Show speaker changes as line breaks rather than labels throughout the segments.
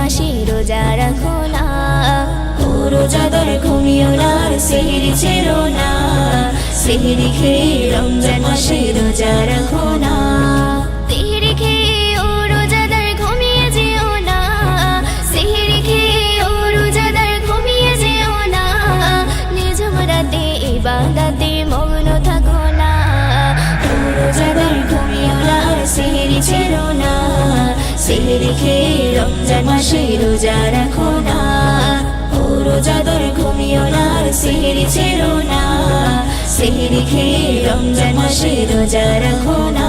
মাসে রোজা রাখো না। ও রোজাদার ঘুমিও না আর সেহরি ছেড়ো না, সেহরি খেয়ে রমজান মাসে রোজা রাখো না। সেহরি খেয়ে ও রোজাদার ঘুমিয়ে যেও না, সেহরি খেয়ে ও রোজাদার ঘুমিয়ে যেও না। নিঝুম রাতে ইবাদতে মগ্ন থাকো না। ও রোজাদার ঘুমিও না আর সেহরি ছেড়ো না, সেহরি খেয়ে রমজান মাসে রোজা রাখো না। ও রোজাদার ঘুমিও না আর সেহরি ছেড়ো না, সেহরি খেয়ে রমজান মাসে রোজা রাখো না।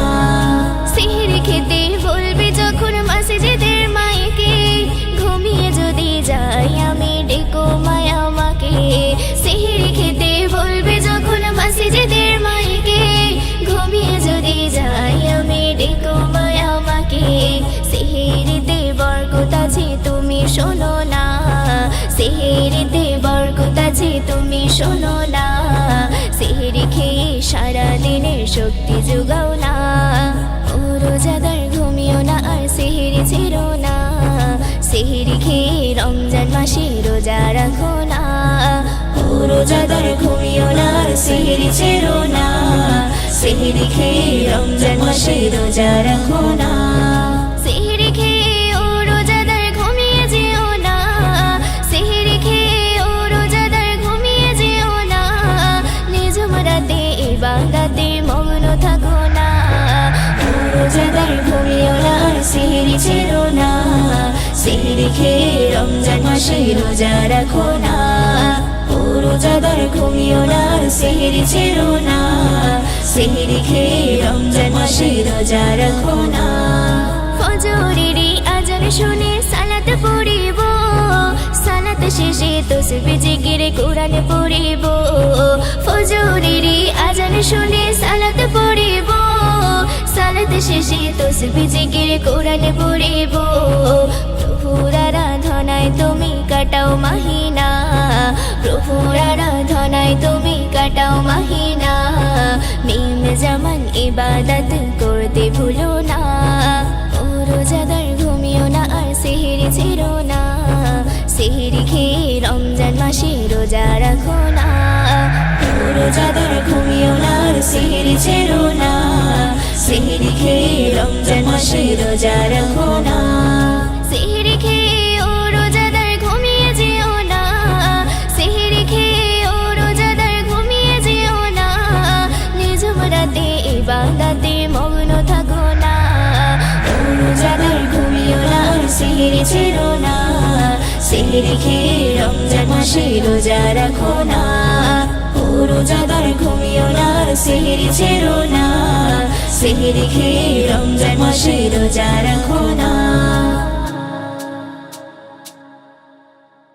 সেহরি খেতে বলবে যখন মসজিদের মাইকে, ঘুমিয়ে যদি যাই আমি ডেকো মায়া আমাকে। সেহরি খেতে বলবে যখন মসজিদের মাইকে, ঘুমিয়ে যদি যাই আমি ডেকো মায়া আমাকে। সেহরিতে বরকত আছে তুমি শোনো না, সেহরিতে বরকত আছে তুমি শোনো না। সেহরি খেয়ে সারা দিনের শক্তি যোগাও না। ও রোজাদার ঘুমিও না আর সেহরি ছেড়ো না, সেহরি খেয়ে রমজান মাসে রোজা রাখো না। ও রোজাদার ঘুমিও না আর সেহরি ছেড়ো না, সেহরি খেয়ে রমজান মাসে রোজা রাখো না। সেহরি খেয়ে ও রোজাদার ঘুমিয়ে যেও না, সেহরি খেয়ে ও রোজাদার ঘুমিয়ে যেও না। নিঝুম রাতে ইবাদতে মগ্ন থাকো না। ও রোজাদার ঘুমিও না আর সেহরি ছেড়ো না, সেহরি খেয়ে রমজান মাসে রোজা রাখো না। ও রোজাদার ঘুমিও না আর সেহরি ছেড়ো না, সেহরি খেয়ে রমজান মাসে রোজা রাখো না। ফজরেরই আজান শুনে সালাত পড়িব, সালাত শেষে তাসবিহ জিকির কোরআন পড়িব। ফজরেরই আজান শুনে সালাত পড়িব, সালাত শেষে তাসবিহ জিকির কোরআন পড়িব। প্রভুর আরাধনায় তুমি কাটাও মাহিনা, প্রভুর আরাধনায় তুমি কাটাও মাহিনা। মিম জামান ইবাদত করতে ভুলো না। ও রোজাদার ঘুমিও না আর সেহরি ছেড়ো না, সেহরি খেয়ে রমজান মাসে রোজা রাখো না। ও রোজাদার ঘুমিও না আর সেহরি ছেড়ো না, সেহরি খেয়ে রমজান মাসে রোজা রাখো না। সেহরি খেয়ে ও রোজাদার ঘুমিয়ে যেও না, সেহরি খেয়ে ও রোজাদার ঘুমিয়ে যেও না। নিঝুম রাতে ইবাদতে মগ্ন থাকো না। ও রোজাদার ঘুমিও না আর সেহরি ছেড়ো না, সেহরি খেয়ে রমজান মাসে রোজা রাখো না। ও রোজাদার ঘুমিও না আর সেহরি ছেড়ো না, সেহরি খেয়ে রমজান মাসে রোজা রাখো না।